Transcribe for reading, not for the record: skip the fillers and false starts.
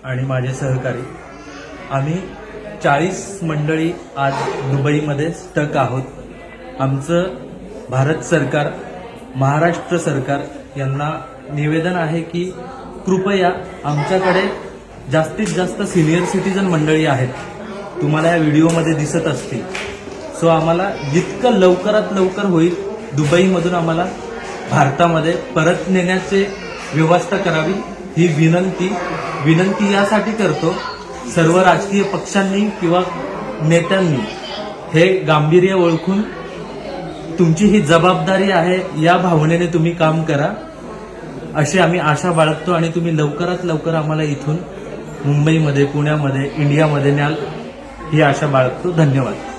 आणि माझे सहकारी आम्ही 40 मंडळी आज दुबईमध्ये स्टक आहोत। आमचं भारत सरकार, महाराष्ट्र सरकार यांना निवेदन आहे की कृपया आमच्याकडे जास्तीत जास्त सिनियर सिटीजन मंडळी आहेत, तुम्हाला या व्हिडिओमध्ये दिसत असतील। सो आम्हाला जितकं लवकरात लवकर होईल दुबईमधून आम्हाला भारतामध्ये परत नेण्याची व्यवस्था करावी ही विनंती यासाठी करतो, सर्व राजकीय पक्षांनी किंवा नेत्यांनी हे गांभीर्य ओळखून तुमची ही जबाबदारी आहे या भावनेने तुम्ही काम करा अशी आम्ही आशा बाळगतो आणि तुम्ही लवकरात लवकर आम्हाला इथून मुंबईमध्ये, पुण्यामध्ये, इंडियामध्ये न्याल ही आशा बाळगतो। धन्यवाद।